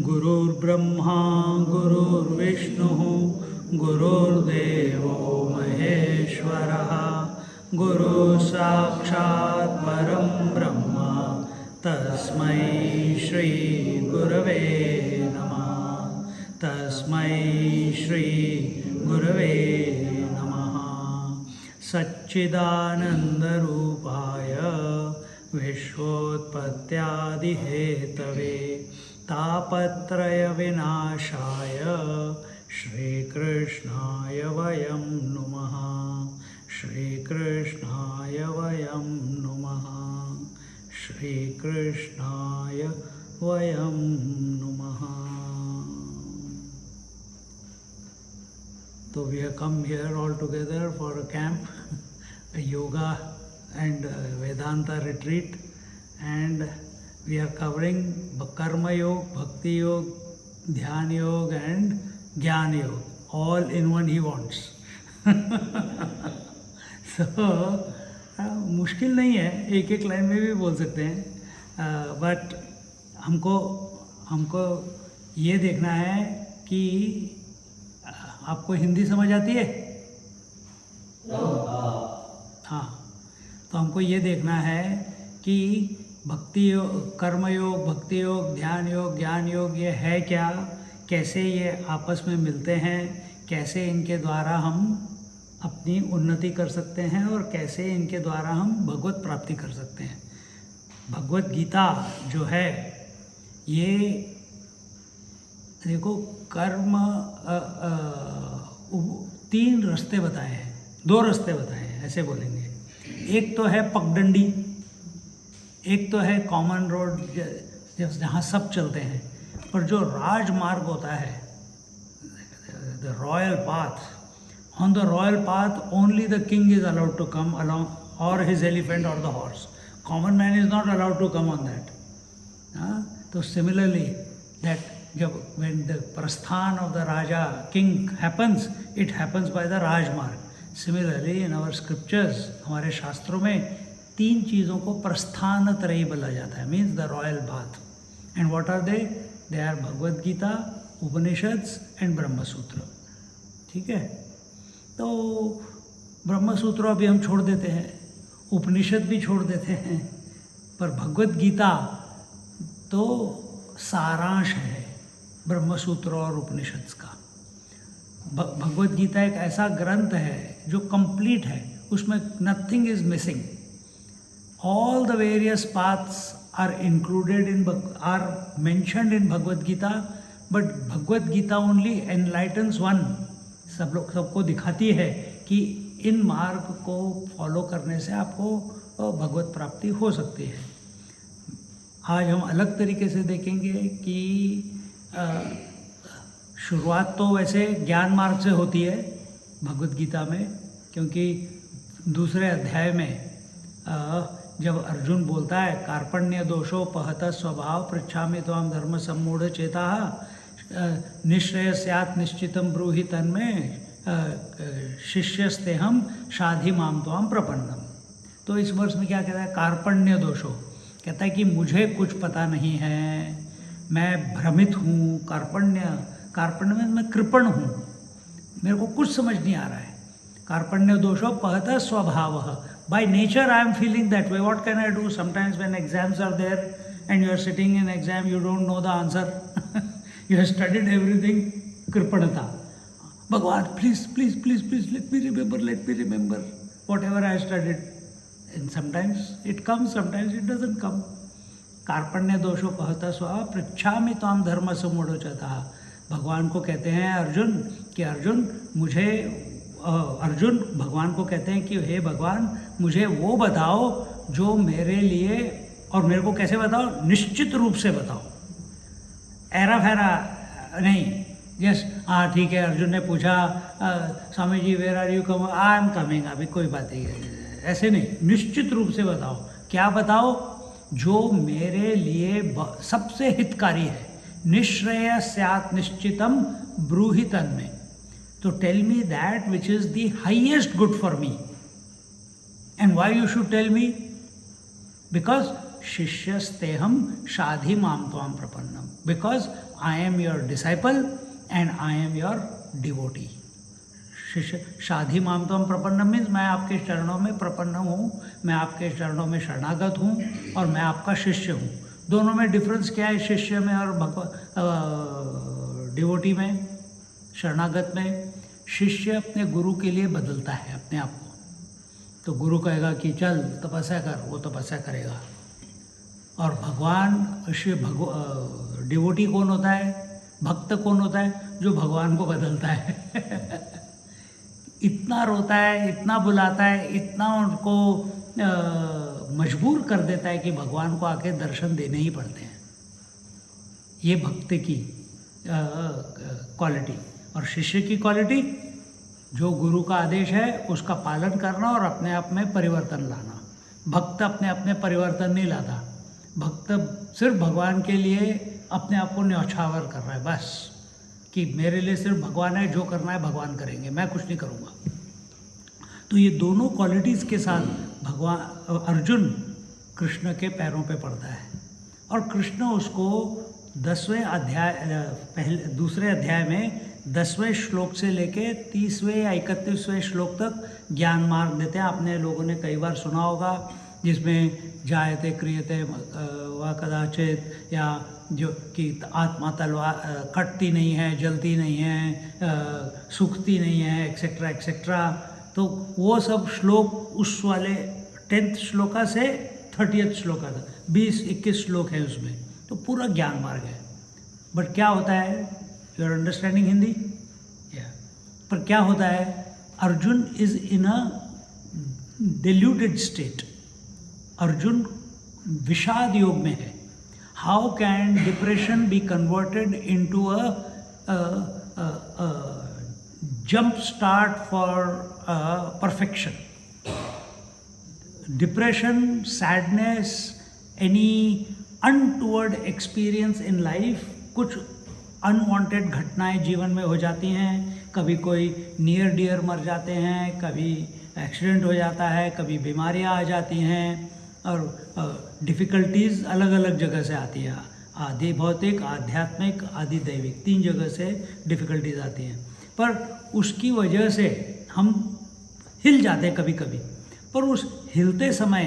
गुरुर्ब्रह्मा गुरुर्विष्णुः गुरुर्देवो महेश्वरः गुरुसाक्षात् परं ब्रह्म तस्मै श्री गुरवे नमः। तस्मै श्री गुरवे नमः। सच्चिदानन्दरूपाय विश्वोत्पत्त्यादिहेतवे तापत्रयविनाशाय श्रीकृष्णाय वयं नुमः। श्रीकृष्णाय वयं नुमः। श्रीकृष्णाय वयं नुमः। So we have come here all together for a camp, a yoga and Vedanta retreat, and we are covering Karma Yoga, Bhakti Yoga, Dhyan Yoga and Jnana Yoga, all in one he wants. So, मुश्किल नहीं है, एक एक line में भी बोल सकते हैं, बट हमको ये देखना है कि आपको हिंदी समझ आती है? हाँ, तो हमको ये देखना है कि भक्ति योग, कर्म योग, भक्ति योग, ध्यान योग, ज्ञान योग ये है क्या, कैसे ये आपस में मिलते हैं, कैसे इनके द्वारा हम अपनी उन्नति कर सकते हैं और कैसे इनके द्वारा हम भगवत प्राप्ति कर सकते हैं। भगवत गीता जो है ये देखो कर्म तीन रास्ते बताए हैं, दो रास्ते बताए हैं ऐसे बोलेंगे। एक तो है पगडंडी, एक तो है कॉमन रोड जहाँ सब चलते हैं, पर जो राजमार्ग होता है the royal path, on the royal path only the king is allowed to come along और हिज एलिफेंट और the horse, common man is not allowed to come on that. तो सिमिलरली दैट जब when the prasthan of the raja king happens, it happens by the राजमार्ग। Similarly in our scriptures, हमारे शास्त्रों में तीन चीज़ों को प्रस्थान त्रयी बोला जाता है, means the royal path. And what are they? They are Bhagavad Gita, Upanishads and Brahmasutra. ठीक है, तो ब्रह्मसूत्र अभी हम छोड़ देते हैं, उपनिषद भी छोड़ देते हैं, पर भगवद गीता तो सारांश है ब्रह्मसूत्र और उपनिषद का। भगवद गीता एक ऐसा ग्रंथ है जो कंप्लीट है, उसमें nothing is missing. All the various paths are included in are mentioned in Bhagavad Gita, but Bhagavad Gita only enlightens one। सबको दिखाती है कि इन मार्ग को फॉलो करने से आपको भगवत प्राप्ति हो सकती है। आज हम अलग तरीके से देखेंगे कि शुरुआत तो वैसे ज्ञान मार्ग से होती है भगवद गीता में, क्योंकि दूसरे अध्याय में जब अर्जुन बोलता है कार्पण्य दोषो पहत स्वभाव पृच्छामि त्वां धर्म सम्मूढ़ चेता निश्चय स्यात् निश्चितम ब्रूहि तन्मे शिष्यस्ते हम शाधि माम त्वां प्रपन्नम। तो इस वर्ष में क्या कहता है? कार्पण्य दोषो, कहता है कि मुझे कुछ पता नहीं है, मैं भ्रमित हूँ। कार्पण्य में मैं कृपण हूँ, मेरे को कुछ समझ नहीं आ रहा है। कार्पण्य दोषो पहत स्वभाव, by nature I am feeling that way. What can I do? Sometimes when exams are there and you are sitting in exam, you don't know the answer. You have studied everything. Kripanata. Bhagwan, please let me remember whatever I studied. And sometimes it comes, sometimes it doesn't come. कार्पण्य दोषो पहता स्वा पृच्छामि त्वां धर्म सम्मूढ़ोचतः। भगवान को कहते हैं अर्जुन कि अर्जुन भगवान को कहते हैं कि हे भगवान, मुझे वो बताओ जो मेरे लिए, और मेरे को कैसे बताओ? निश्चित रूप से बताओ। एरा फेरा नहीं, यस हाँ ठीक है, अर्जुन ने पूछा Swami ji where are you come, I am coming, अभी कोई बात नहीं है, ऐसे नहीं, निश्चित रूप से बताओ। क्या बताओ? जो मेरे लिए सबसे हितकारी है। निश्रेय स्यात् निश्चितम ब्रूहि तन्मे, तो tell me that which is the highest good for me. And why you should tell me? Because शिष्यस्तेहम शाधि माम त्वाम प्रपन्नम, because I am your disciple and I am your devotee. शिष्य शाधि माम त्वाम प्रपन्नम मीन्स मैं आपके चरणों में प्रपन्न हूँ, मैं आपके चरणों में शरणागत हूँ और मैं आपका शिष्य हूँ। दोनों में डिफरेंस क्या है? शिष्य में और डिवोटी में, शरणागत में। शिष्य अपने गुरु के लिए बदलता है अपने आप को, तो गुरु कहेगा कि चल तपस्या कर, वो तपस्या करेगा। और भगवान डिवोटी कौन होता है? भक्त कौन होता है? जो भगवान को बदलता है इतना रोता है, इतना बुलाता है, इतना उनको मजबूर कर देता है कि भगवान को आके दर्शन देने ही पड़ते हैं। ये भक्त की क्वालिटी। और शिष्य की क्वालिटी, जो गुरु का आदेश है उसका पालन करना और अपने आप में परिवर्तन लाना। भक्त अपने आप में परिवर्तन नहीं लाता, भक्त सिर्फ भगवान के लिए अपने आप को न्यौछावर कर रहा है बस, कि मेरे लिए सिर्फ भगवान है, जो करना है भगवान करेंगे, मैं कुछ नहीं करूँगा। तो ये दोनों क्वालिटीज़ के साथ अर्जुन कृष्ण के पैरों पे पड़ता है और कृष्ण उसको 10वें अध्याय दूसरे अध्याय में 10वें श्लोक से लेके 30वें या 31वें श्लोक तक ज्ञान मार्ग देते हैं। आपने लोगों ने कई बार सुना होगा, जिसमें जायते क्रियते व कदाचित, या जो कि आत्मा तलवार कटती नहीं है, जलती नहीं है, सूखती नहीं है, एक्सेट्रा एक्सेट्रा। तो वो सब श्लोक उस वाले 10th श्लोका से 30th श्लोका तक 20-21 श्लोक है उसमें, तो पूरा ज्ञान मार्ग है। बट क्या होता है, यू आर अंडरस्टैंडिंग हिंदी? पर क्या होता है, Arjun is in a diluted state. Arjun विषाद योग में है। How can depression be converted into a jump start for perfection? Depression, sadness, any untoward experience in life, कुछ अनवांटेड घटनाएं जीवन में हो जाती हैं। कभी कोई नियर डियर मर जाते हैं, कभी एक्सीडेंट हो जाता है, कभी बीमारियां आ जाती हैं, और डिफ़िकल्टीज़ अलग अलग जगह से आती हैं। आदि भौतिक, आध्यात्मिक, आदि दैविक, 3 जगह से डिफ़िकल्टीज़ आती हैं। पर उसकी वजह से हम हिल जाते हैं कभी कभी। पर उस हिलते समय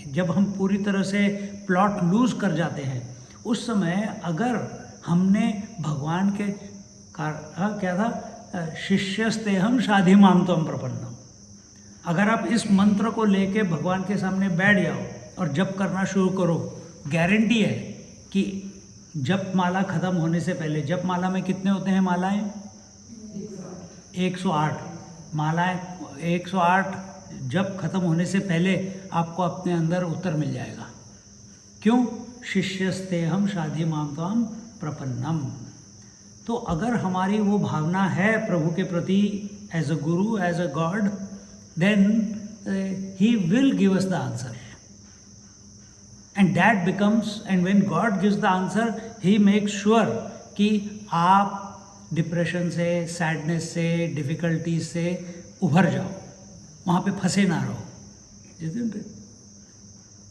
जब हम पूरी तरह से प्लॉट लूज़ कर जाते हैं, उस समय अगर हमने भगवान के क्या था, शिष्यस्तेहम शाधि माम त्वम प्रपन्नम, अगर आप इस मंत्र को लेके भगवान के सामने बैठ जाओ और जप करना शुरू करो, गारंटी है कि जप माला ख़त्म होने से पहले, जप माला में कितने होते हैं मालाएं? 108 मालाएं, 108 जब ख़त्म होने से पहले आपको अपने अंदर उत्तर मिल जाएगा। क्यों? शिष्यस्तेहम शाधि माम त्वाम प्रपन्नम। तो अगर हमारी वो भावना है प्रभु के प्रति, as a guru, as a God, then he will give us the answer, and that becomes, and when God gives the answer, he makes sure कि आप डिप्रेशन से, सैडनेस से, डिफ़िकल्टीज से उभर जाओ, वहाँ पे फंसे ना रहो। इसलिए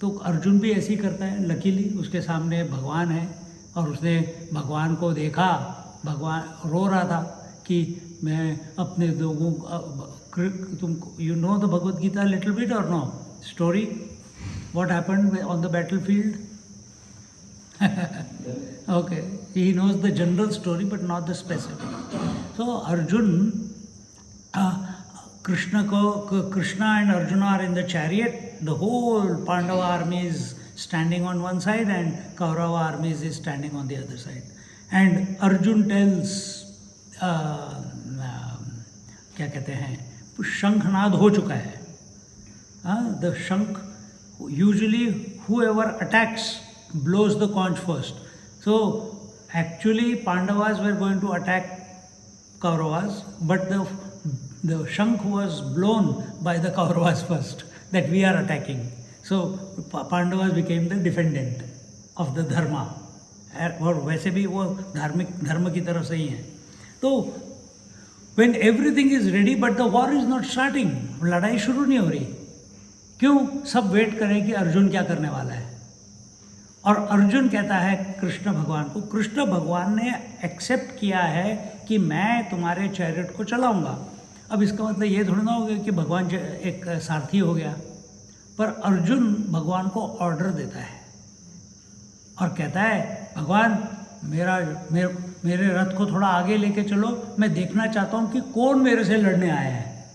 तो अर्जुन भी ऐसे ही करता है। लकीली उसके सामने भगवान है और उसने भगवान को देखा, भगवान रो रहा था कि मैं अपने लोगों, तुम you know the Bhagavad Gita little bit और know story, what happened on the battlefield? Okay, he knows the general story but not the specific. So Arjun, Krishna and Arjuna are in the chariot. The whole Pandava army is standing on one side and Kaurava army is standing on the other side. And Arjun tells, क्या कहते हैं, शंखनाद हो चुका है. The shankh, usually whoever attacks blows the conch first. So Actually, Pandavas were going to attack Kauravas, but the Shankh was blown by the Kauravas first, that we are attacking. So Pandavas became the defendant of the dharma. और वैसे भी वो धर्म की तरफ से ही हैं. तो when everything is ready but the war is not starting, लड़ाई शुरू नहीं हो रही. क्यों? सब वेट करें कि अर्जुन क्या करने वाला है. और अर्जुन कहता है कृष्ण भगवान को, कृष्ण भगवान ने एक्सेप्ट किया है कि मैं तुम्हारे चैरियट को चलाऊंगा. अब इसका मतलब ये थोड़ा ना हो गया कि भगवान एक सारथी हो गया, पर अर्जुन भगवान को ऑर्डर देता है और कहता है भगवान मेरे रथ को थोड़ा आगे लेके चलो, मैं देखना चाहता हूँ कि कौन मेरे से लड़ने आया है.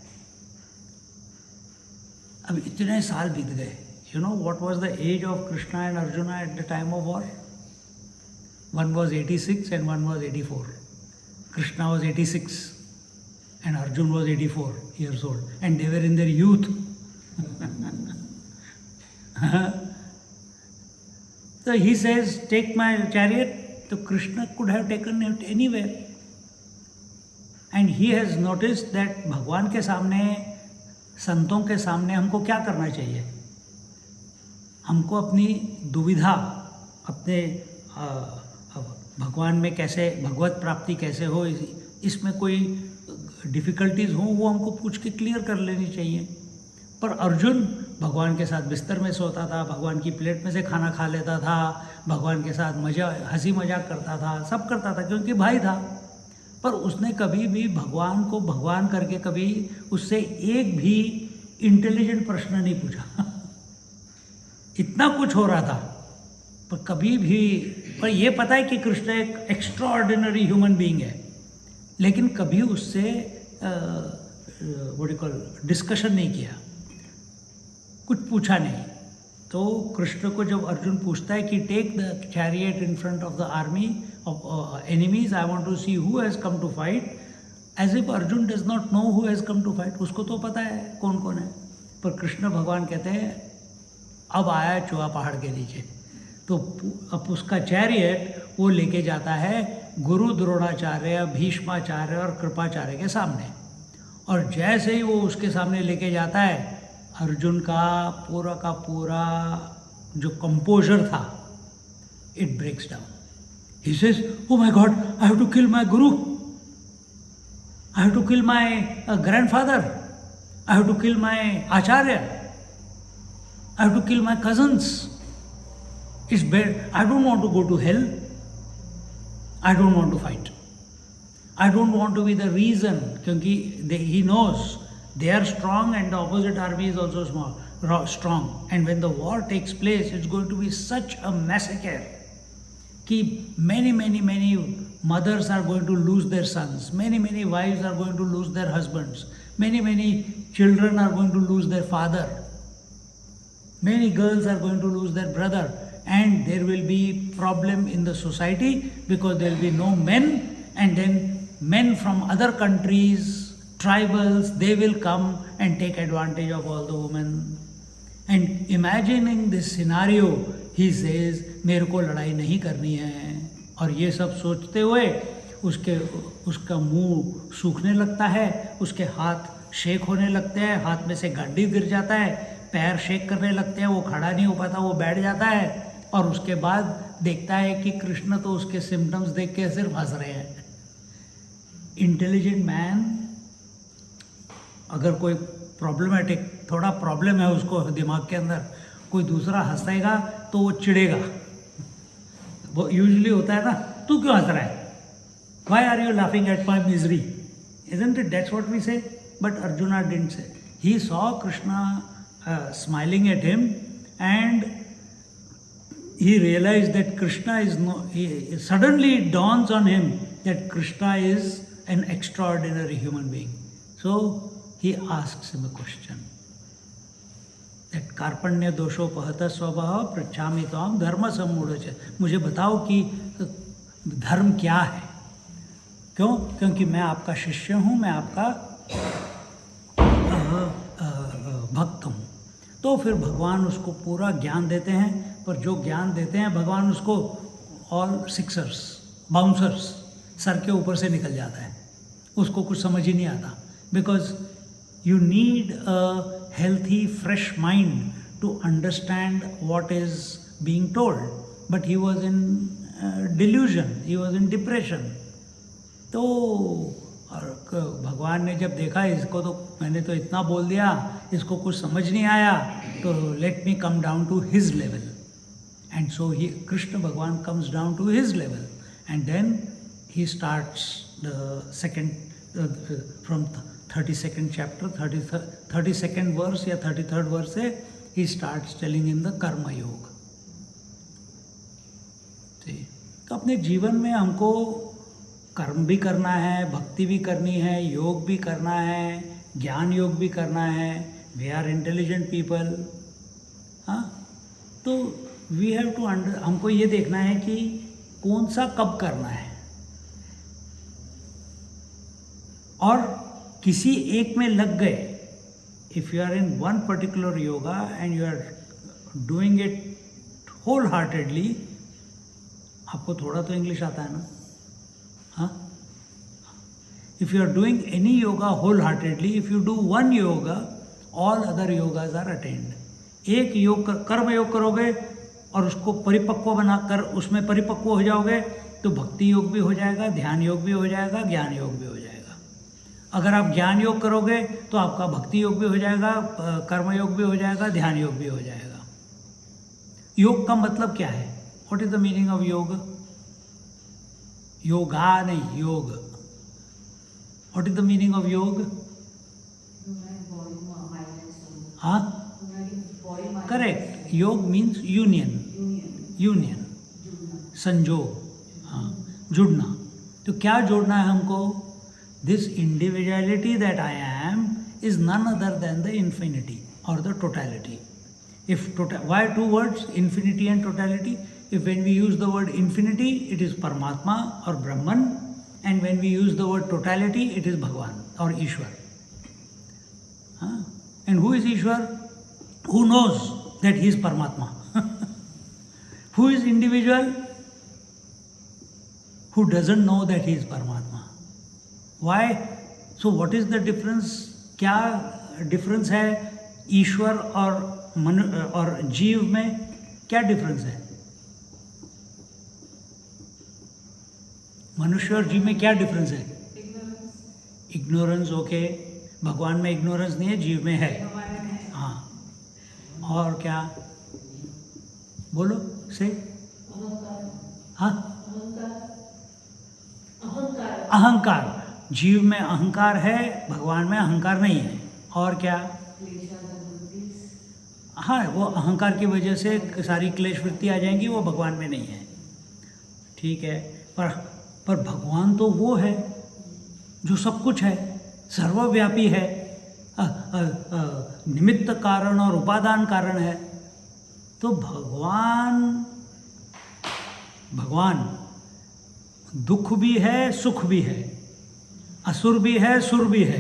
अब इतने साल बीत गए. You know what was the age of Krishna and Arjuna at the time of war? One was 86 and one was 84. Krishna was 86 and Arjun was 84 years old, and they were in their youth. So he says, take my chariot. So Krishna could have taken it anywhere. And he has noticed that भगवान के सामने, संतों के सामने हमको क्या करना चाहिए. हमको अपनी दुविधा, अपने भगवान में कैसे, भगवत प्राप्ति कैसे हो, इसमें कोई डिफ़िकल्टीज हो, वो हमको पूछ के क्लियर कर लेनी चाहिए. पर अर्जुन भगवान के साथ बिस्तर में सोता था, भगवान की प्लेट में से खाना खा लेता था, भगवान के साथ हंसी मजाक करता था, सब करता था क्योंकि भाई था. पर उसने कभी भी भगवान को भगवान करके कभी उससे एक भी इंटेलिजेंट प्रश्न नहीं पूछा. इतना कुछ हो रहा था पर कभी भी, पर ये पता है कि कृष्ण एक एक्स्ट्रा ऑर्डिनरी ह्यूमन बीइंग है, लेकिन कभी उससे डिस्कशन नहीं किया, कुछ पूछा नहीं. तो कृष्ण को जब अर्जुन पूछता है कि take the chariot in front of the army of enemies, I want to see who has come to fight, as if Arjun does not know who has come to fight. उसको तो पता है कौन कौन है, पर कृष्ण भगवान कहते हैं अब आया चूहा पहाड़ के नीचे. तो अब उसका चैरियट वो लेके जाता है गुरु द्रोणाचार्य, भीष्माचार्य और कृपाचार्य के सामने. और जैसे ही वो उसके सामने लेके जाता है, अर्जुन का पूरा जो कंपोजर था, it breaks down. He says, oh my God, I have to kill my guru, I have to kill my grandfather, I have to kill my acharya, I have to kill my cousins. It's bad. I don't want to go to hell. I don't want to fight. I don't want to be the reason, क्योंकि he knows they are strong and the opposite army is also strong. And when the war takes place, it's going to be such a massacre. कि many mothers are going to lose their sons. Many wives are going to lose their husbands. Many children are going to lose their father. Many girls are going to lose their brother, and there will be problem in the society because there will be no men, and then men from other countries, tribals, they will come and take advantage of all the women. And imagining this scenario, he says, मेरे को लड़ाई नहीं करनी है. और ये सब सोचते हुए उसका मुंह सूखने लगता है, उसके हाथ शेक होने लगते हैं, हाथ में से गड्डी गिर जाता है, पैर शेक करने लगते हैं, वो खड़ा नहीं हो पाता, वो बैठ जाता है. और उसके बाद देखता है कि कृष्ण तो उसके सिम्टम्स देख के सिर्फ हंस रहे हैं. इंटेलिजेंट मैन, अगर कोई प्रॉब्लमेटिक, थोड़ा प्रॉब्लम है उसको दिमाग के अंदर, कोई दूसरा हंसेगा तो वो चिढ़ेगा. वो यूजुअली होता है ना, तू क्यों हंस रहा है, why are you laughing at my misery, isn't it? That's what we say. But Arjuna didn't say. He saw Krishna smiling at him, and he realized that Krishna is suddenly it dawns on him that Krishna is an extraordinary human being. So he asks him a question, that कार्पण्य दोषोपहत स्वभाव पृच्छामि त्वाम धर्म सम्मूढ़. मुझे बताओ कि धर्म क्या है. क्यों? क्योंकि मैं आपका शिष्य हूँ, मैं आपका भक्त हूँ. तो फिर भगवान उसको पूरा ज्ञान देते हैं, पर जो ज्ञान देते हैं भगवान उसको ऑल सिक्सर्स, बाउंसर्स सर के ऊपर से निकल जाता है, उसको कुछ समझ ही नहीं आता, because you need a healthy fresh mind to understand what is being told, but he was in delusion, he was in depression. तो और भगवान ने जब देखा इसको तो मैंने तो इतना बोल दिया, इसको कुछ समझ नहीं आया, तो let me come down to his level. And so he Krishna Bhagwan comes down to his level, and then he starts the second from 32nd chapter, 32nd verse या 33rd verse से he starts telling in the कर्म योग। तो अपने जीवन में हमको कर्म भी करना है, भक्ति भी करनी है, योग भी करना है, ज्ञान योग भी करना है। वी आर इंटेलिजेंट पीपल, हाँ। तो वी हैव टू हमको ये देखना है कि कौन सा कब करना है, और किसी एक में लग गए। If you are in one particular yoga and you are doing it wholeheartedly, आपको थोड़ा तो इंग्लिश आता है ना, हाँ। If you are doing any yoga wholeheartedly, if you do one yoga, all other yogas are attend. एक योग कर्म योग करोगे और उसको परिपक्व बनाकर उसमें परिपक्व हो जाओगे, तो भक्ति योग भी हो जाएगा, ध्यान योग भी हो जाएगा, ज्ञान योग भी हो जाएगा। अगर आप ज्ञान योग करोगे तो आपका भक्ति योग भी हो जाएगा, कर्म योग भी हो जाएगा, ध्यान योग भी हो जाएगा। योग का मतलब क्या है? What is the meaning of योग? योगा नहीं, योग। What is the meaning of योग? हाँ, करेक्ट। योग मीन्स यूनियन, संजोग, हाँ, जुड़ना। तो क्या जोड़ना है हमको? This individuality that I am is none other than the infinity or the totality. Why two words, infinity and totality? If when we use the word infinity, it is Paramatma or Brahman, and when we use the word totality, it is Bhagwan or Ishwar. And who is Ishwar? Who knows that he is Paramatma? Who is individual? Who doesn't know that he is Paramatma? Why? So what is the difference? क्या difference है ईश्वर और जीव में? क्या difference है? मनुष्य और जीव में क्या डिफरेंस है? इग्नोरेंस। ओके, भगवान में इग्नोरेंस नहीं है, जीव में है। हाँ, और क्या? बोलो से। हाँ, अहंकार। जीव में अहंकार है, भगवान में अहंकार नहीं है। और क्या? हाँ, वो अहंकार की वजह से सारी क्लेश वृत्ति आ जाएंगी, वो भगवान में नहीं है। ठीक है, पर भगवान तो वो है जो सब कुछ है, सर्वव्यापी है, निमित्त कारण और उपादान कारण है। तो भगवान दुख भी है, सुख भी है, असुर भी है, सुर भी है,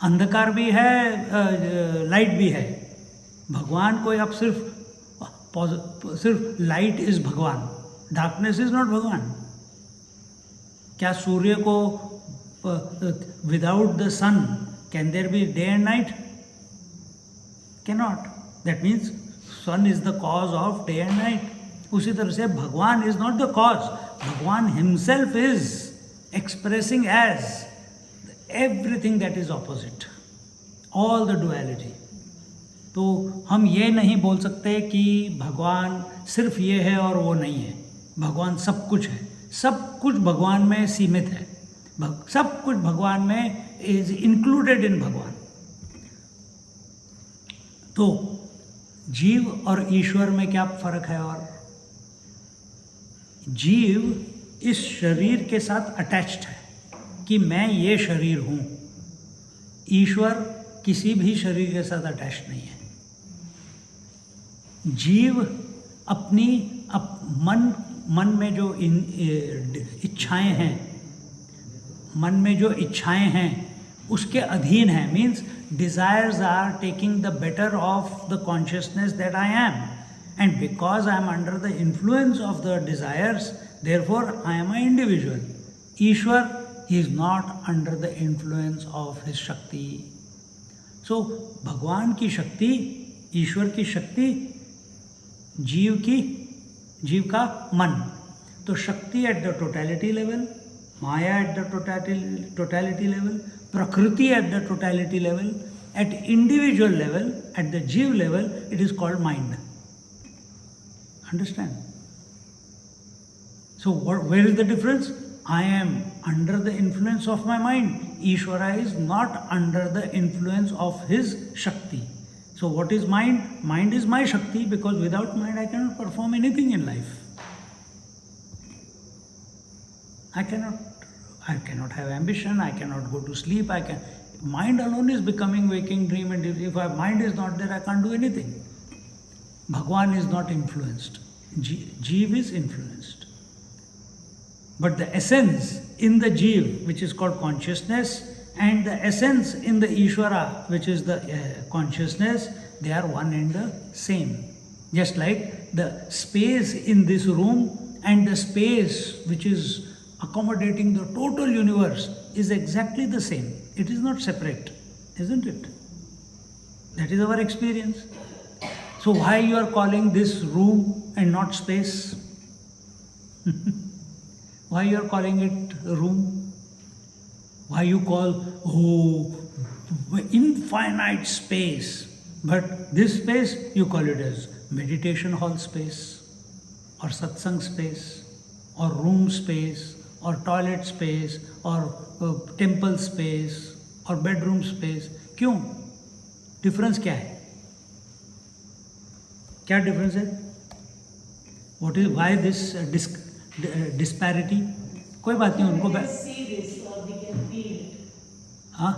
अंधकार भी है, लाइट भी है। भगवान को आप सिर्फ light is Bhagwan, darkness is not Bhagwan. क्या सूर्य को without the sun can there be day and night? Can not. That means sun is the cause of day and night. उसी तरह से Bhagwan is not the cause, Bhagwan himself is expressing as everything that is opposite, all the duality. तो हम ये नहीं बोल सकते कि भगवान सिर्फ ये है और वो नहीं है। भगवान सब कुछ है, सब कुछ भगवान में सीमित है, सब कुछ भगवान में इज इंक्लूडेड इन भगवान। तो जीव और ईश्वर में क्या फर्क है? और जीव इस शरीर के साथ अटैच्ड है कि मैं ये शरीर हूँ। ईश्वर किसी भी शरीर के साथ अटैच्ड नहीं है। जीव अपनी मन में जो इच्छाएं हैं, मन में जो इच्छाएं हैं उसके अधीन है। Means desires are taking the better of the consciousness that I am, and because I am under the influence of the desires, Therefore, I am an individual. Ishwar, he is not under the influence of his Shakti. So, भगवान की शक्ति, ईश्वर की शक्ति, जीव का मन. तो शक्ति at the totality level, Maya at the totality level, Prakriti at the totality level, at individual level, at the Jeev level, it is called mind. Understand? So where is the difference? I am under the influence of my mind. Ishvara is not under the influence of his Shakti. So what is mind? Mind is my Shakti, because without mind I cannot perform anything in life. I cannot have ambition, I cannot go to sleep, mind alone is becoming waking dream, and if my mind is not there, I can't do anything. Bhagwan is not influenced. Jeev is influenced. But the essence in the Jeev, which is called consciousness, and the essence in the Ishvara, which is the consciousness, they are one and the same. Just like the space in this room and the space which is accommodating the total universe is exactly the same. It is not separate, isn't it? That is our experience. So why you are calling this room and not space? Why you are calling it room? Why you call, infinite space? But this space, you call it as meditation hall space, or satsang space, or room space, or toilet space, or temple space, or bedroom space. क्यों? Difference क्या है? क्या difference है? What is, why this disparity? कोई बात नहीं, उनको see this or we can feel it. हाँ?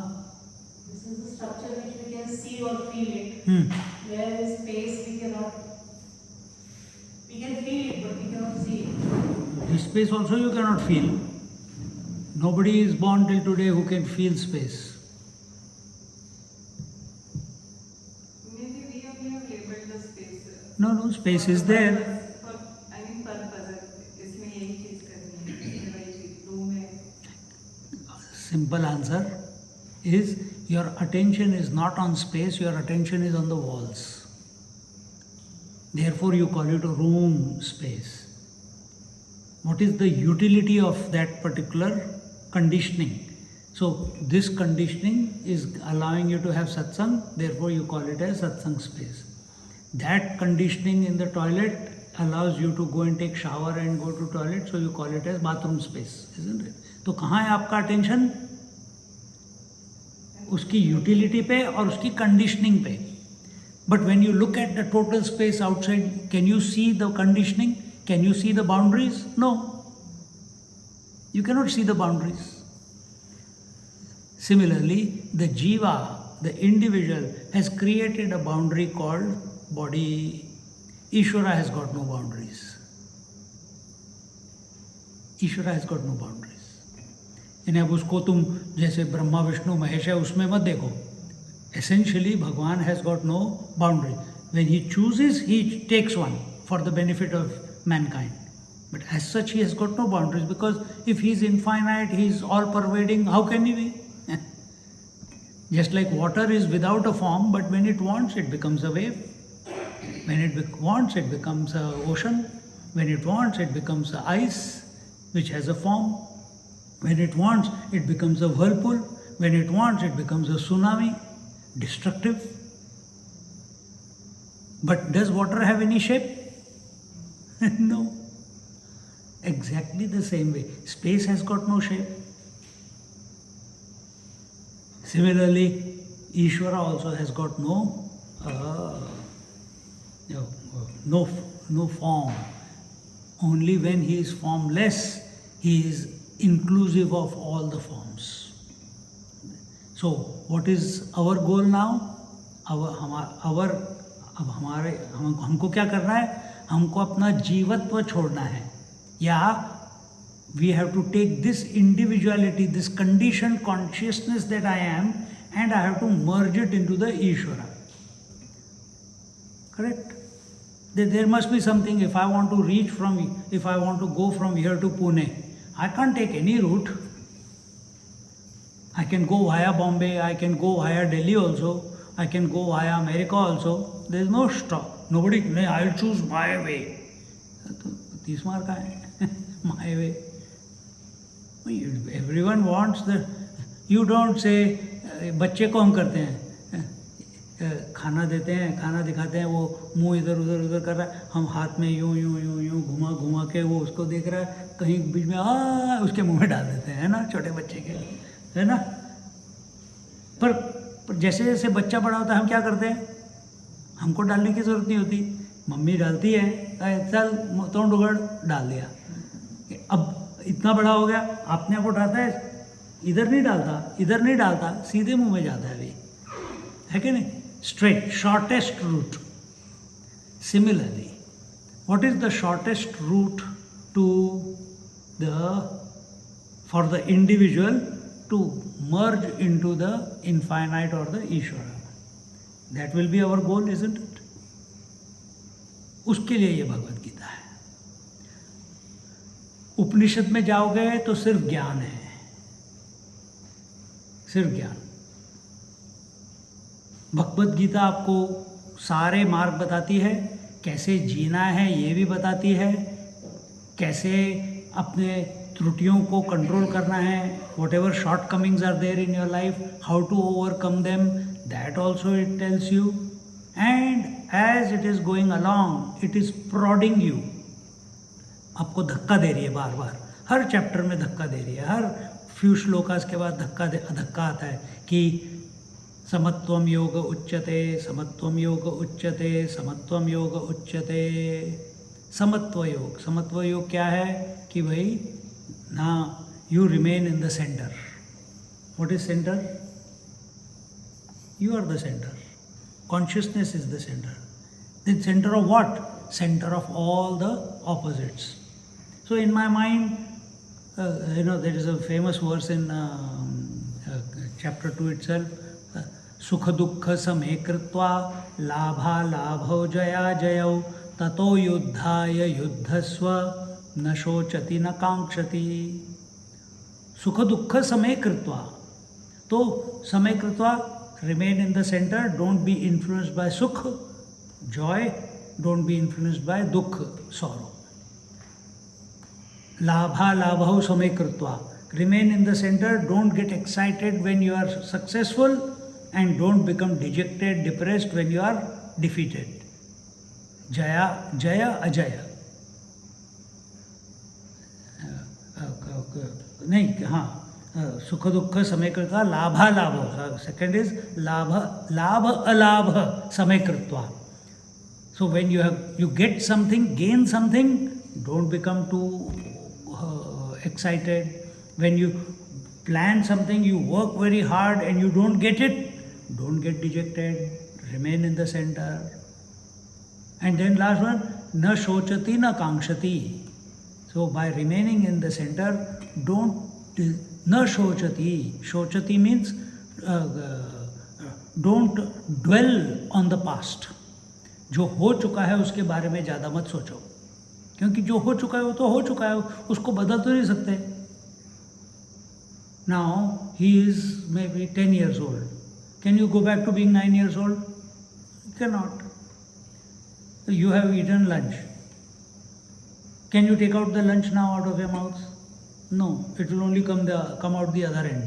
This is the structure which we can see or feel it. Whereas space we cannot. We can feel it, but we cannot see it. This space also you cannot feel. Nobody is born till today who can feel space. Maybe we have labeled the space. No, space is there. Purpose. इसमें यही चीज करनी है, इसमें वही चीज, room है. Simple answer is your attention is not on space, your attention is on the walls. Therefore, you call it a room space. What is the utility of that particular conditioning? So, this conditioning is allowing you to have satsang, therefore, you call it as satsang space. That conditioning in the toilet allows you to go and take shower and go to toilet, so you call it as bathroom space, isn't it? तो कहाँ है आपका attention? उसकी utility पे और उसकी conditioning पे. But when you look at the total space outside, can you see the conditioning? Can you see the boundaries? No. You cannot see the boundaries. Similarly, the jiva, the individual, has created a boundary called body. Ishvara has got no boundaries. Ishvara has got no boundaries. यानी अब उसको तुम जैसे ब्रह्मा विष्णु महेश है उसमें मत देखो. Essentially, Bhagwan has got no boundary. When he chooses, he takes one for the benefit of mankind. But as such, he has got no boundaries, because if he is infinite, he is all-pervading, how can he be? Just like water is without a form, but when it wants, it becomes a wave. When it wants, it becomes an ocean. When it wants, it becomes a ice, which has a form. When it wants, it becomes a whirlpool. When it wants, it becomes a tsunami, destructive. But does water have any shape? No. Exactly the same way. Space has got no shape. Similarly, Ishvara also has got no form. Only when he is formless, he is inclusive of all the forms. So, what is our goal now? हमको क्या करना है? हमको अपना जीवत्व छोड़ना है. या we have to take this individuality, this conditioned consciousness that I am, and I have to merge it into the Ishvara. Correct? There must be something. If I want to reach from, if I want to go from here to Pune, I can't take any route. I can go via Bombay, I can go via Delhi also, I can go via America also. There is no stop. Nobody, I'll choose my way. 30 mark का है my way. Everyone wants the. You don't say. बच्चे को हम करते हैं, खाना देते हैं, खाना दिखाते हैं, वो मुंह इधर उधर उधर कर रहा है, हम हाथ में यूं यूं यूं यूं घुमा घुमा के वो उसको देख रहा है, कहीं बीच में उसके मुंह में डाल देते हैं, है ना, छोटे बच्चे के, है ना. पर जैसे जैसे बच्चा बड़ा होता है हम क्या करते हैं, हमको डालने की ज़रूरत नहीं होती, मम्मी डालती है, चल तोड़ उगड़ डाल दिया. अब इतना बड़ा हो गया, अपने आप उठाता है, इधर नहीं डालता, इधर नहीं डालता, सीधे मुंह में जाता है अभी, है कि नहीं. Straight, shortest route. Similarly, what is the shortest route for the individual to merge into the infinite or the Ishvara? That will be our goal, isn't it? उसके लिए ये भगवद गीता है. उपनिषद में जाओगे तो सिर्फ ज्ञान है, सिर्फ ज्ञान. भगवद गीता आपको सारे मार्ग बताती है, कैसे जीना है ये भी बताती है, कैसे अपने त्रुटियों को कंट्रोल करना है, whatever shortcomings are there in your life, how to overcome them, that also it tells you. And as it is going along it is prodding you. आपको धक्का दे रही है बार बार, हर चैप्टर में धक्का दे रही है, हर फ्यू श्लोकास के बाद धक्का आता है कि समत्वम योग उच्यते, समत्वम योग उच्यते, समत्वम योग उच्यते. समत्व योग क्या है कि भाई ना, you remain in the centre. What is centre? You are the centre. Consciousness is the centre. The centre of what? Center of all the opposites. So in my mind, there is a famous verse in chapter 2 itself. सुख दुख समे कृत्वा लाभा लाभौ जया जयौ ततो युद्धाय युद्धस्व न शोचति न कांक्षति. सुख दुख समय कृत्वा, तो समय कृत्वा remain in the center, don't be influenced by sukh, joy, don't be influenced by dukh, sorrow. Labha labhau samay krutva, remain in the center, don't get excited when you are successful and don't become dejected, depressed when you are defeated. Jaya jaya ajaya. नहीं, हाँ, सुख दुख समय कृत्वा लाभा लाभ. Second is लाभ अलाभ समय कृत्वा. So when you get something, gain something, don't become too excited. When you plan something, you work very hard and you don't get it, don't get dejected, remain in the center. And then last one, na shochati na kankshati. So by remaining in the center, na shochati. Shochati means don't dwell on the past. जो हो चुका है उसके बारे में ज़्यादा मत सोचो, क्योंकि जो हो चुका है वो तो हो चुका है, उसको बदल तो नहीं सकते. Now he is maybe 10 years old. Can you go back to being 9 years old? You cannot. You have eaten lunch. Can you take out the lunch now out of your mouth? No, it will only come out the other end.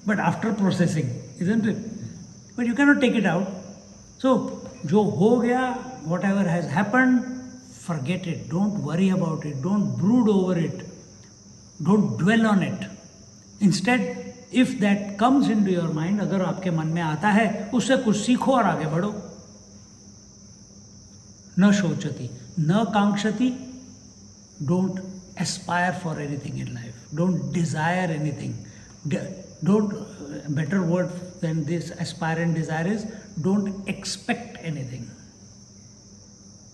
But after processing, isn't it? But you cannot take it out. So जो हो गया, whatever has happened, forget it. Don't worry about it. Don't brood over it. Don't dwell on it. Instead, if that comes into your mind, अगर आपके मन में आता है, उससे कुछ सीखो और आगे बढ़ो. न शोचति, न कांक्षति. Don't aspire for anything in life. Don't desire anything. Don't, better word than this aspire and desire is, don't expect anything.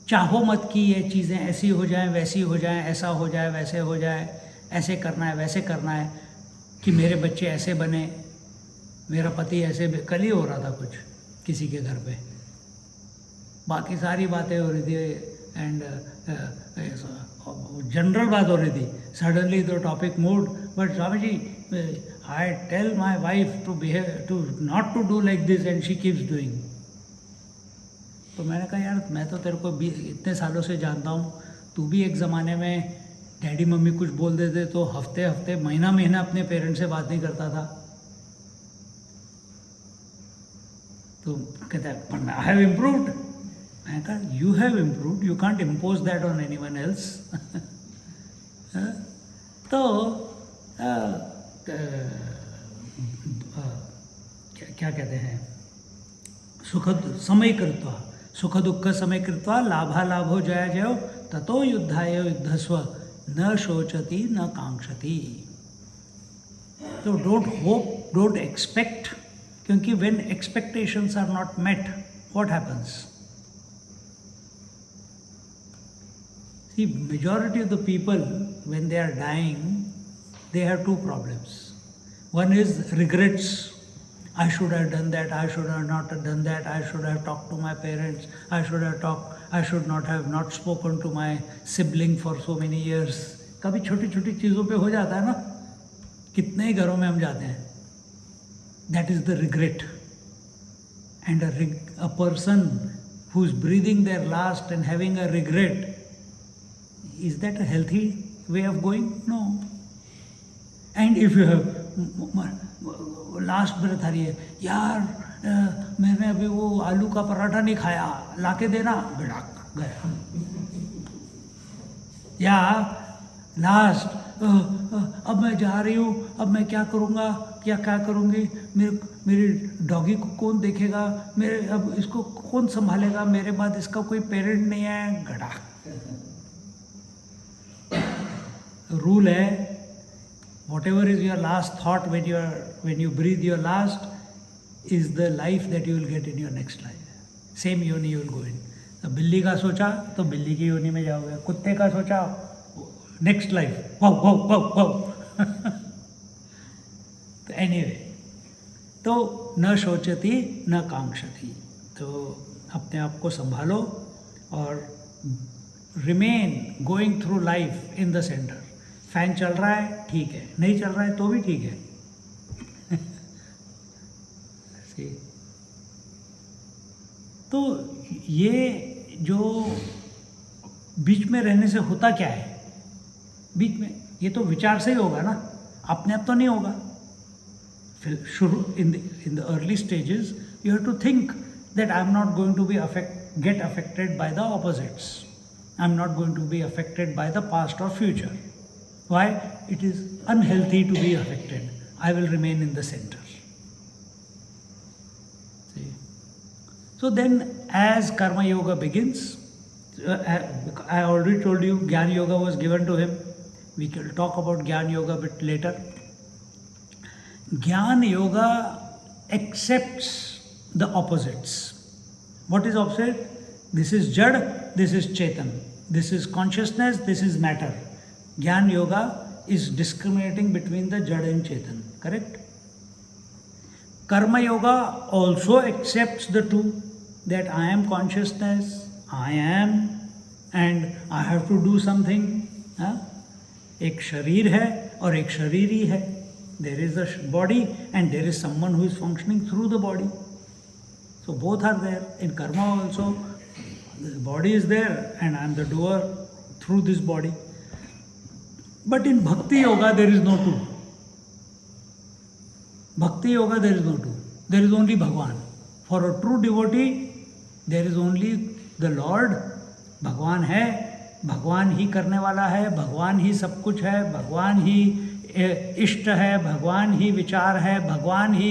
चाहो मत कि ये चीज़ें ऐसी हो जाएं, वैसी हो जाएं, ऐसा हो जाए, वैसे हो जाए, ऐसे करना है, वैसे करना है, कि मेरे बच्चे ऐसे बने, मेरा पति ऐसे. कल ही हो रहा था कुछ किसी के घर पे, बाकी सारी बातें हो रही थी एंड जनरल बात हो रही थी. Suddenly the topic moved, but Swami ji I tell my wife to behave, to not to do like this and she keeps doing. तो मैंने कहा यार मैं तो तेरे को इतने सालों से जानता हूँ, तू भी एक ज़माने में डैडी मम्मी कुछ बोल देते तो हफ्ते हफ्ते महीना महीना अपने पेरेंट्स से बात नहीं करता था. तो कहता है आई हैव इम्प्रूव्ड. मैंने कहा you have improved, you can't impose that on anyone else. तो क्या कहते हैं, सुख समय कृत्वा सुख दुख समय कृत्वा लाभालाभो जया जयो ततो युद्धाय युद्धस्व न शोचति न कांक्षति. तो डोंट होप, डोंट एक्सपेक्ट, क्योंकि when expectations are not met what happens. See, majority of the people when they are dying, they have two problems. One is regrets. I should have done that, I should have not done that, I should have talked to my parents, I should not have not spoken to my sibling for so many years. कभी छोटी छोटी चीज़ों पे हो जाता है ना, कितने ही घरों में हम जाते हैं. That is the regret. And a person who is breathing their last and having a regret, is that a healthy way of going? No. And if you have last breath आ रही है, यार मैंने अभी वो आलू का पराठा नहीं खाया, लाके देना, गड़ाक गया. या लास्ट अब मैं जा रही हूँ, अब मैं क्या करूँगा, क्या करूँगी, मेरी डॉगी को कौन देखेगा, मेरे अब इसको कौन संभालेगा, मेरे बाद इसका कोई पेरेंट नहीं है, गड़ाक. रूल है, whatever is your last thought when you breathe your last is the life that you will get in your next life. Same yoni you will go in. तो बिल्ली का सोचा तो बिल्ली की योनि में जाओगे, कुत्ते का सोचा नेक्स्ट लाइफ, वाव वाव वाव वाव. तो एनीवे, तो न सोचती न कांक्षती. तो अपने आप को संभालो और remain going through life in the centre. Fan चल रहा है ठीक है, नहीं चल रहा है तो भी ठीक है. तो ये जो बीच में रहने से होता क्या है, बीच में ये तो विचार से ही होगा ना, अपने आप तो नहीं होगा. फिर शुरू in the early stages you have to think that I am not going to be get affected by the opposites. I am not going to be affected by the past और future. Why? It is unhealthy to be affected. I will remain in the center. See? So then as Karma Yoga begins, I already told you Jnana Yoga was given to him. We will talk about Jnana Yoga a bit later. Jnana Yoga accepts the opposites. What is opposite? This is Jad, this is Chetan. This is consciousness, this is matter. Jnana Yoga is discriminating between the Jad and Chetan, correct? Karma Yoga also accepts the two, that I am consciousness, I am, and I have to do something. एक शरीर है और एक शरीरी है. There is a body and there is someone who is functioning through the body. So both are there. In karma also, the body is there and I am the doer through this body. But in Bhakti Yoga, there is no two. Bhakti Yoga, there is no two. There is only Bhagwan. For a true devotee, there is only the Lord. भगवान है, भगवान ही करने वाला है, भगवान ही सब कुछ है, भगवान ही इष्ट है, भगवान ही विचार है, भगवान ही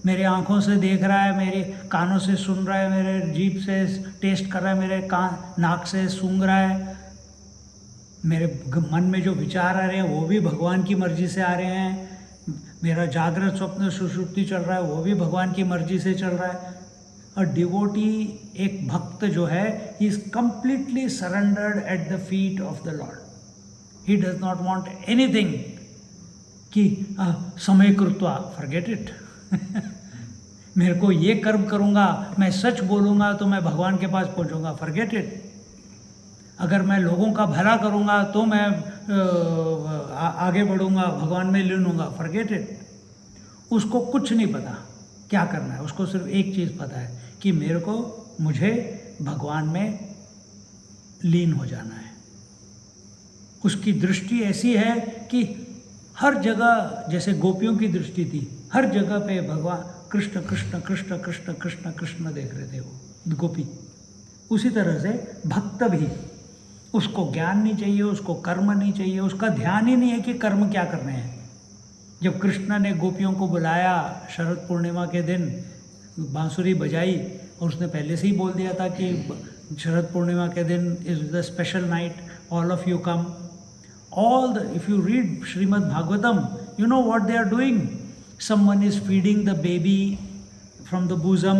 मेरे आँखों से देख रहा है, मेरे कानों से सुन रहा है, मेरे जीभ से टेस्ट कर रहा है, मेरे नाक से सूंघ रहा है. मेरे मन में जो विचार आ रहे हैं वो भी भगवान की मर्जी से आ रहे हैं. मेरा जागृत स्वप्न सुषुप्ति चल रहा है वो भी भगवान की मर्जी से चल रहा है. और डिवोटी, एक भक्त जो है, he is completely surrendered at the feet of the Lord. He does not want anything कि समय कृत्वा, फॉरगेट इट. मेरे को ये कर्म करूँगा, मैं सच बोलूँगा तो मैं भगवान के पास पहुँचूँगा, फॉरगेट इट। अगर मैं लोगों का भला करूँगा तो मैं आगे बढ़ूँगा, भगवान में लीन होऊंगा, फॉरगेट इट। उसको कुछ नहीं पता क्या करना है, उसको सिर्फ एक चीज़ पता है कि मुझे भगवान में लीन हो जाना है। उसकी दृष्टि ऐसी है कि हर जगह, जैसे गोपियों की दृष्टि थी, हर जगह पे भगवान कृष्ण कृष्ण कृष्ण कृष्ण कृष्ण कृष्ण देख रहे थे वो गोपी। उसी तरह से भक्त भी, उसको ज्ञान नहीं चाहिए, उसको कर्म नहीं चाहिए, उसका ध्यान ही नहीं है कि कर्म क्या करने हैं। जब कृष्ण ने गोपियों को बुलाया शरद पूर्णिमा के दिन, बांसुरी बजाई, और उसने पहले से ही बोल दिया था कि शरद पूर्णिमा के दिन is the special night, all of you come. If you read Srimad Bhagavatam, you know what they are doing. Someone is feeding the baby from the bosom.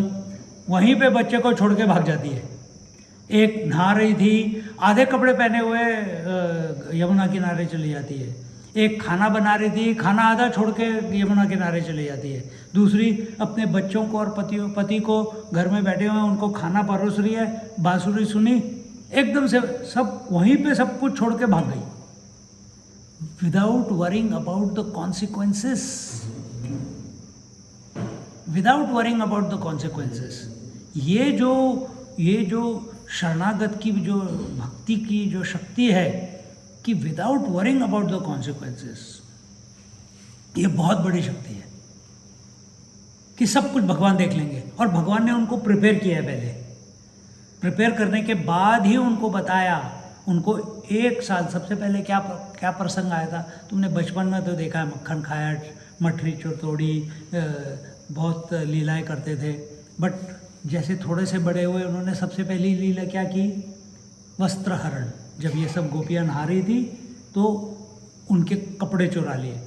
वहीं पे बच्चे को छोड़ के भाग जाती है। एक नहा रही थी, आधे कपड़े पहने हुए यमुना किनारे चली जाती है। एक खाना बना रही थी, खाना आधा छोड़ के यमुना किनारे चली जाती है। दूसरी अपने बच्चों को और पति को घर में बैठे हुए उनको खाना परोस रही है, बांसुरी सुनी, एकदम से सब वहीं पे सब कुछ छोड़ के भाग गई, without worrying about the consequences. Without worrying about the consequences. ये जो शरणागत की जो भक्ति की जो शक्ति है कि without worrying about the consequences, ये बहुत बड़ी शक्ति है कि सब कुछ भगवान देख लेंगे। और भगवान ने उनको प्रिपेयर किया है, पहले प्रिपेयर करने के बाद ही उनको बताया। उनको 1 साल, सबसे पहले क्या प्रसंग आया था, तुमने बचपन में तो देखा है, मक्खन खाया, मठरी चौतोड़ी, बहुत लीलाएं करते थे। बट जैसे थोड़े से बड़े हुए, उन्होंने सबसे पहली लीला क्या की, वस्त्रहरण। जब ये सब गोपियाँ नहा रही थी तो उनके कपड़े चुरा लिए,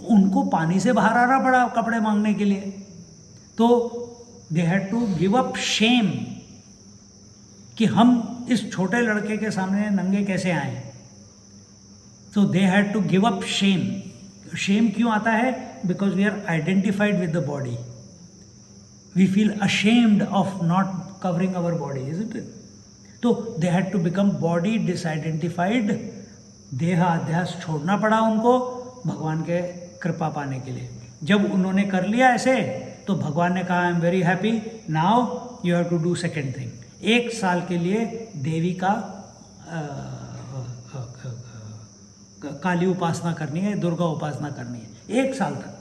उनको पानी से बाहर आना पड़ा कपड़े मांगने के लिए। तो they had to give up shame कि हम इस छोटे लड़के के सामने नंगे कैसे आए। तो they had to give up shame. Shame क्यों आता है? Because we are identified with the body, we feel ashamed of not covering our body, isn't it? तो they had to become body disidentified. देहाध्यास छोड़ना पड़ा उनको भगवान के कृपा पाने के लिए। जब उन्होंने कर लिया ऐसे, तो भगवान ने कहा, I am very happy, now you have to do second thing. 1 साल के लिए देवी का काली उपासना करनी है, दुर्गा उपासना करनी है, 1 साल तक।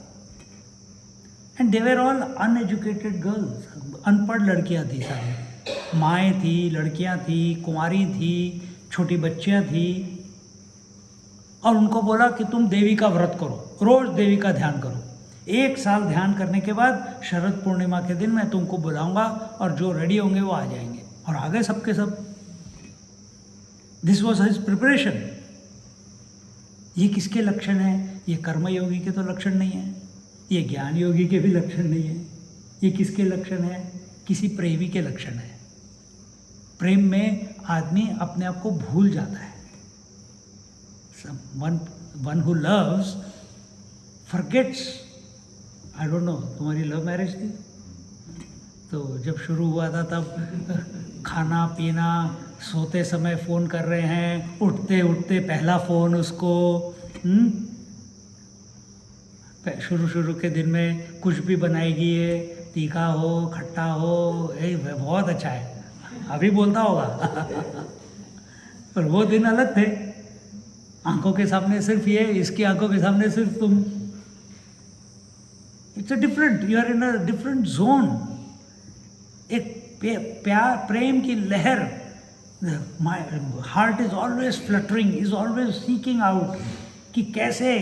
And they were all uneducated girls, अनपढ़ लड़कियां थी सारी, माएँ थी, लड़कियां थी, कुंवारी थी, छोटी बच्चियां थी। और उनको बोला कि तुम देवी का व्रत करो, रोज देवी का ध्यान करो। 1 साल ध्यान करने के बाद शरद पूर्णिमा के दिन मैं तुमको बुलाऊंगा और जो रेडी होंगे वो आ जाएंगे। और आ गए सबके सब। This was his preparation. ये किसके लक्षण है? ये कर्मयोगी के तो लक्षण नहीं है, ये ज्ञान योगी के भी लक्षण नहीं है। ये किसके लक्षण है? किसी प्रेमी के लक्षण है। प्रेम में आदमी अपने आप को भूल जाता है। One who loves forgets. I don't know, तुम्हारी लव मैरिज थी? तो जब शुरू हुआ था तब खाना पीना, सोते समय फ़ोन कर रहे हैं, उठते उठते पहला फ़ोन उसको। शुरू के दिन में कुछ भी बनाएगी, ये तीखा हो, खट्टा हो, बहुत अच्छा है, अभी बोलता होगा। पर वो दिन अलग थे। आंखों के सामने सिर्फ ये, इसकी आंखों के सामने सिर्फ तुम। It's a different, you are in a different zone. एक प्यार प्रेम की लहर, my heart is always fluttering, is always seeking out कि कैसे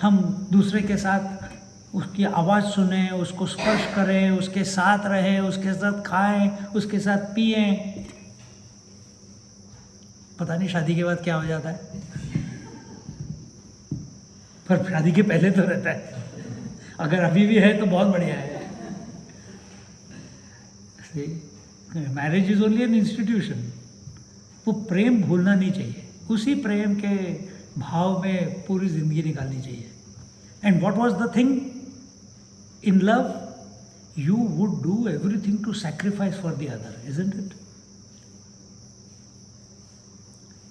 हम दूसरे के साथ उसकी आवाज़ सुने, उसको स्पर्श करें, उसके साथ रहें, उसके साथ खाएं, उसके साथ पिएं। पता नहीं शादी के बाद क्या हो जाता है, पर शादी के पहले तो रहता है। अगर अभी भी है तो बहुत बढ़िया है। Marriage is only an institution. वो प्रेम भूलना नहीं चाहिए, उसी प्रेम के भाव में पूरी जिंदगी निकालनी चाहिए। And what was the thing in love? you would do everything to sacrifice for the other, isn't it?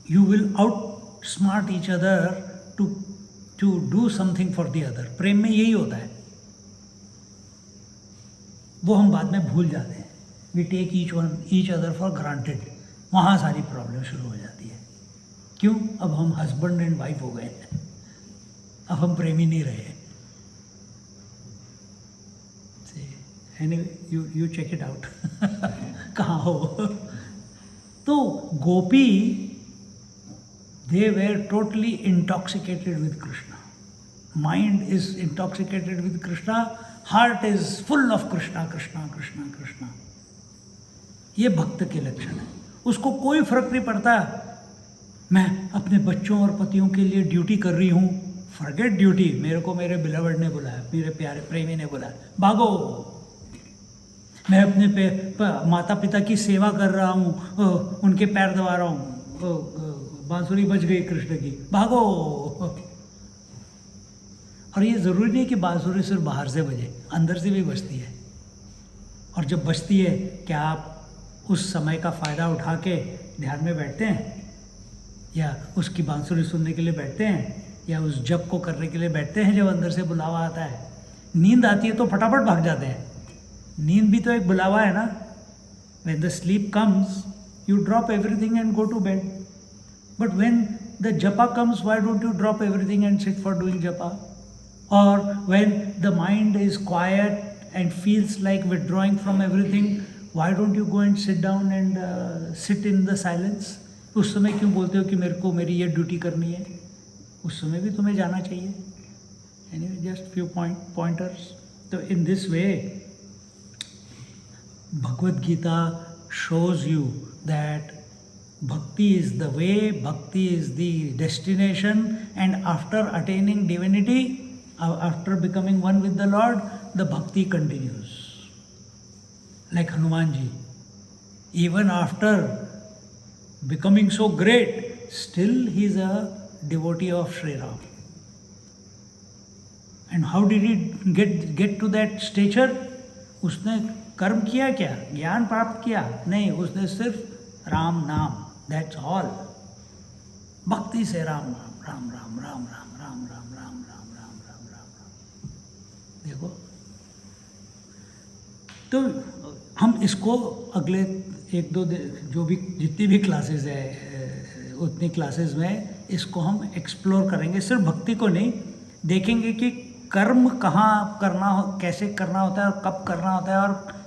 You will outsmart each other to do something for the other. प्रेम में यही होता है, वो हम बाद में भूल जाते हैं. We take each other for granted. वहाँ सारी प्रॉब्लम शुरू हो जाती है. क्यों? अब हम हस्बैंड एंड वाइफ हो गए हैं, अब हम प्रेमी नहीं रहे. Anyway, you check it out. कहाँ हो? तो गोपी, they were totally intoxicated with Krishna. Mind is intoxicated with Krishna. Heart is full of Krishna, Krishna, Krishna, Krishna. ये भक्त के लक्षण है. उसको कोई फर्क नहीं पड़ता मैं अपने बच्चों और पतियों के लिए ड्यूटी कर रही हूँ. Forget duty. मेरे को मेरे बिलवर्ड ने बुलाया, मेरे प्यारे प्रेमी ने बुलाया, भागो. मैं अपने माता पिता की सेवा कर रहा हूँ, उनके पैर दबा रहा हूँ, बांसुरी बज गई कृष्ण की, भागो. और ये ज़रूरी नहीं कि बांसुरी सिर्फ बाहर से बजे, अंदर से भी बजती है. और जब बजती है, क्या आप उस समय का फ़ायदा उठा के ध्यान में बैठते हैं, या उसकी बांसुरी सुनने के लिए बैठते हैं, या उस जप को करने के लिए बैठते हैं जब अंदर से बुलावा आता है? नींद आती है तो फटाफट भाग जाते हैं. नींद भी तो एक बुलावा है ना. When the sleep comes, you drop everything and go to bed. But when the japa comes, why don't you drop everything and sit for doing japa? Or when the mind is quiet and feels like withdrawing from everything, why don't you go and sit down and sit in the silence? उस समय क्यों बोलते हो कि मेरे को मेरी ये ड्यूटी करनी है? उस समय भी तुम्हें जाना चाहिए. Anyway, just few pointers. So in this way, Bhagavad Gita shows you that bhakti is the way, bhakti is the destination, and after attaining divinity, after becoming one with the Lord, the bhakti continues. Like Hanuman ji, even after becoming so great, still he is a devotee of Sri Ram. And how did he get to that stature? उसने कर्म किया क्या? ज्ञान प्राप्त किया? नहीं, उसने सिर्फ राम नाम, दैट्स ऑल. भक्ति से राम नाम, राम राम राम राम राम राम राम राम राम राम राम राम. देखो, तो हम इसको अगले एक दो जो भी जितनी भी क्लासेस है, उतनी क्लासेस में इसको हम एक्सप्लोर करेंगे. सिर्फ भक्ति को नहीं, देखेंगे कि कर्म कहाँ करना हो, कैसे करना होता है और कब करना होता है, और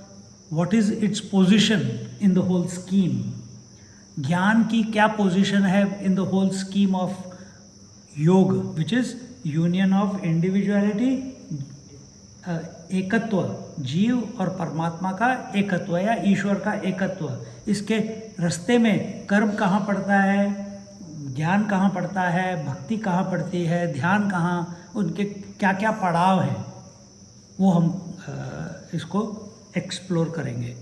what is its position in the whole scheme. ज्ञान की क्या पोजीशन है in the whole scheme of yoga, which is union of individuality, एकत्व, जीव और परमात्मा का एकत्व या ईश्वर का एकत्व. इसके रास्ते में कर्म कहाँ पड़ता है, ज्ञान कहाँ पड़ता है, भक्ति कहाँ पड़ती है, ध्यान कहाँ, उनके क्या क्या पड़ाव हैं, वो हम इसको एक्सप्लोर करेंगे.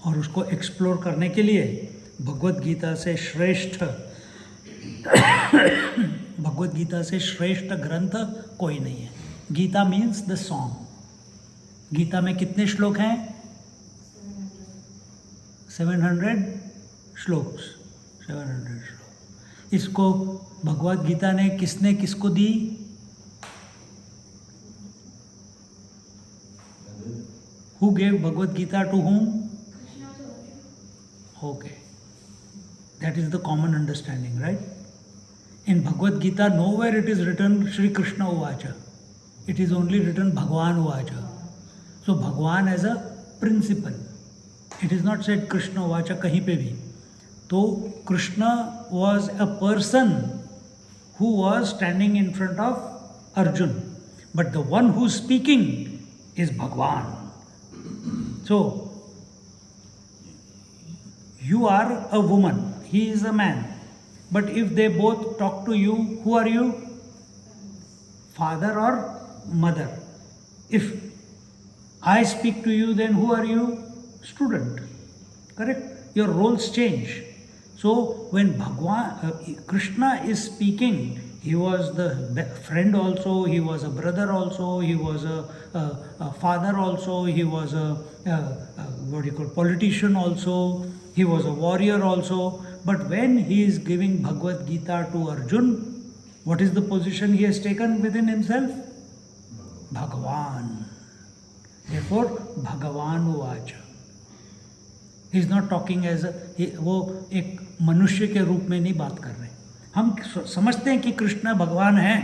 और उसको एक्सप्लोर करने के लिए भगवत गीता से श्रेष्ठ ग्रंथ कोई नहीं है. Gita means the song. Gita में कितने श्लोक हैं? 700 श्लोक. इसको भगवत गीता ने किसने किसको दी? Who gave Bhagavad Gita to whom? Okay. That is the common understanding, right? In Bhagavad Gita, nowhere it is written Shri Krishna Uvacha. It is only written Bhagwan Uvacha. So Bhagwan as a principle. It is not said Krishna Uvacha kahin pe bhi. So Krishna was a person who was standing in front of Arjun. But the one who is speaking is Bhagwan. So, you are a woman, he is a man. But if they both talk to you, who are you? Father or mother? If I speak to you, then who are you? Student. Correct? Your roles change. So, when Krishna is speaking, He was the friend also, he was a brother also, he was a father also, he was a politician also, he was a warrior also. But when he is giving Bhagavad Gita to Arjun, what is the position he has taken within himself? Bhagavan. Therefore, Bhagavan Uvacha. He is not talking as वो एक मनुष्य के रूप में नहीं बात कर रहे. हम समझते हैं कि कृष्ण भगवान हैं,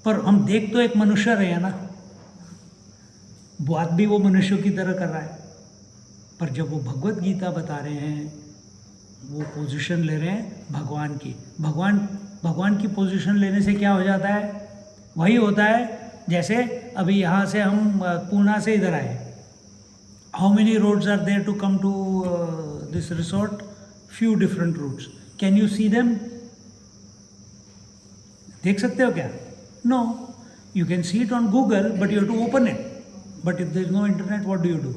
पर हम देख तो एक मनुष्य रहे हैं ना, बात भी वो मनुष्यों की तरह कर रहा है. पर जब वो भगवत गीता बता रहे हैं, वो पोजीशन ले रहे हैं भगवान की. भगवान की पोजीशन लेने से क्या हो जाता है? वही होता है जैसे अभी यहाँ से हम पूना से इधर आए. How many roads are there to come to this resort? Few different routes. Can you see them? देख सकते हो क्या? No. You can see it on Google, but you have to open it. But if there is no internet, what do you do?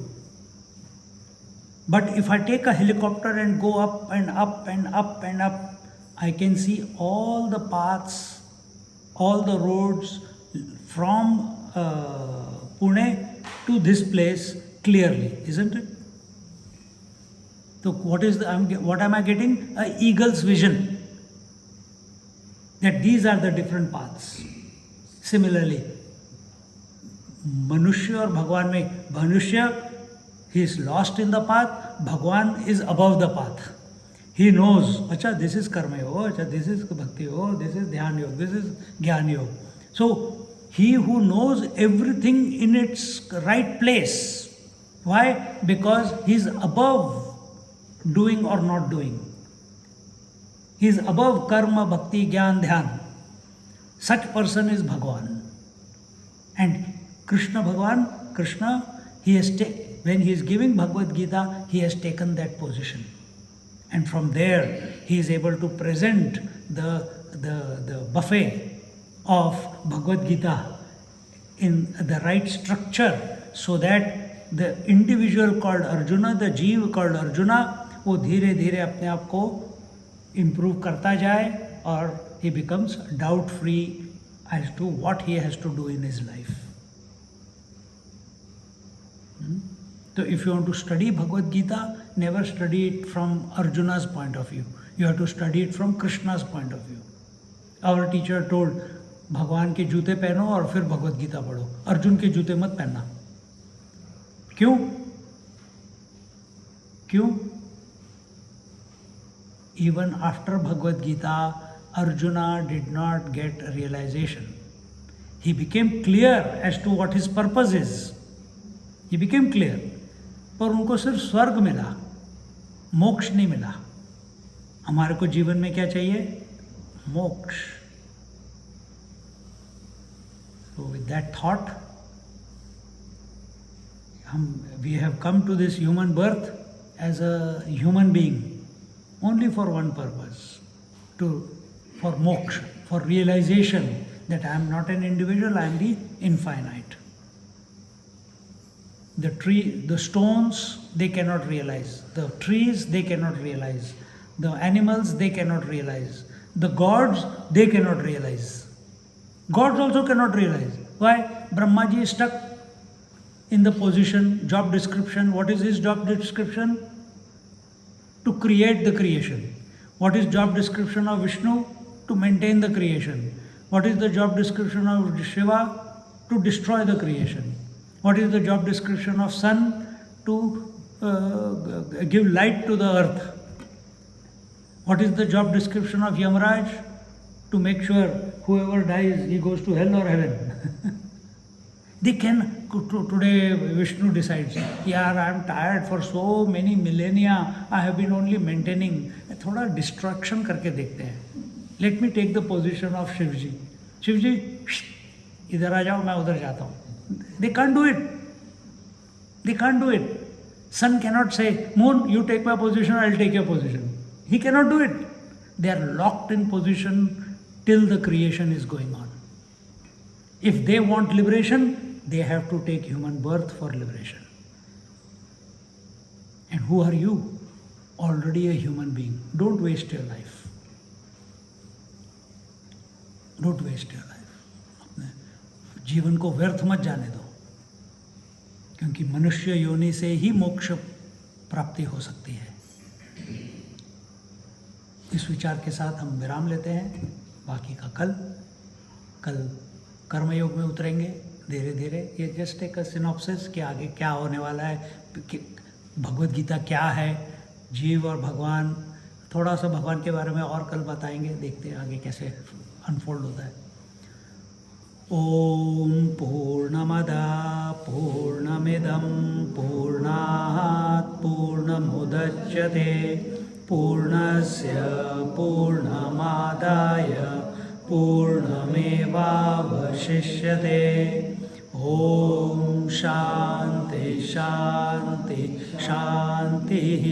But if I take a helicopter and go up and up and up and up, I can see all the paths, all the roads from Pune to this place clearly, isn't it? So what am I getting? An eagle's vision. That these are the different paths. Similarly, मनुष्य और भगवान में, मनुष्य he is lost in the path, भगवान is above the path. He knows, अच्छा this is कर्म योग, अच्छा this is भक्ति योग, this is ध्यान योग, this is ज्ञान योग. So he who knows everything in its right place. Why? Because he is above doing or not doing. He is above karma, bhakti, jnana, dhyan. Such person is Bhagavan. And Krishna Bhagavan, when he is giving Bhagavad Gita, he has taken that position. And from there, he is able to present the buffet of Bhagavad Gita in the right structure, so that the individual called Arjuna, the जीव called Arjuna, वो धीरे धीरे अपने आप को improve करता जाए और he becomes doubt free as to what he has to do in his life. So if you want to study Bhagavad Gita, never study it from Arjuna's point of view. You have to study it from Krishna's point of view. Our teacher told, भगवान के जूते पहनो और फिर भगवद गीता पढ़ो. अर्जुन के जूते मत पहनना. क्यों? क्यों? Even after Bhagavad Gita, Arjuna did not get realization. He became clear as to what his purpose is. He became clear. पर उनको सिर्फ स्वर्ग मिला, मोक्ष नहीं मिला. हमारे को जीवन में क्या चाहिए? मोक्ष. So with that thought, we have come to this human birth as a human being only for one purpose, for moksha, for realization that I am not an individual, I am the infinite. The stones, they cannot realize. The trees, they cannot realize. The animals, they cannot realize. The gods, they cannot realize. Gods also cannot realize. Why? Brahmaji is stuck in the position, job description. What is his job description? To create the creation. What is job description of Vishnu? To maintain the creation. What is the job description of Shiva? To destroy the creation. What is the job description of sun? To give light to the earth. What is the job description of Yamaraj? To make sure whoever dies, he goes to hell or heaven. They can, today Vishnu decides, yaar, I am tired for so many millennia, I have been only maintaining. थोड़ा distraction करके देखते हैं. Let me take the position of Shivji. Shivji, इधर आ जाओ, मैं उधर जाता हूँ. They can't do it. They can't do it. Sun cannot say, moon, you take my position, I'll take your position. He cannot do it. They are locked in position till the creation is going on. If they want liberation, they have to take human birth for liberation. And who are you? Already a human being. Don't waste your life. Don't waste your life, अपने जीवन को व्यर्थ मत जाने दो, क्योंकि मनुष्य योनि से ही मोक्ष प्राप्ति हो सकती है। इस विचार के साथ हम विराम लेते हैं। बाकी का कल कर्मयोग में उतरेंगे धीरे धीरे। ये जस्ट एक सिनॉप्सिस कि आगे क्या होने वाला है, भगवद गीता क्या है, जीव और भगवान, थोड़ा सा भगवान के बारे में और कल बताएंगे, देखते हैं आगे कैसे अनफोल्ड होता है। ओम पूर्णमदा पूर्णमिदं पूर्णात् पूर्णमुदच्यते पूर्णस्य पूर्णमादाय पूर्णमेवावशिष्यते। ओम शांति शांति शांतिः।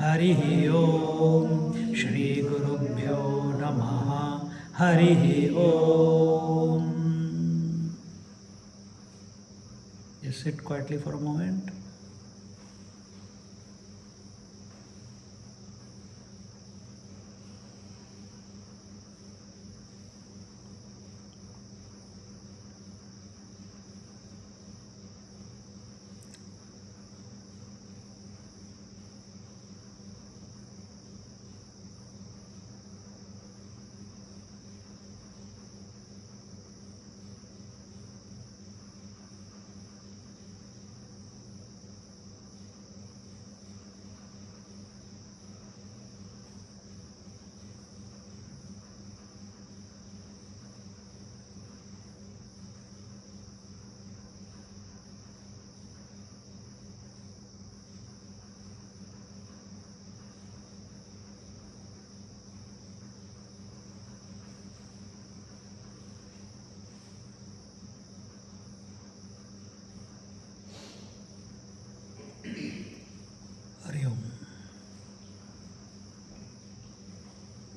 हरिः ओम। श्री गुरुभ्यो नमः। हरिः ओम। Just sit quietly for a moment.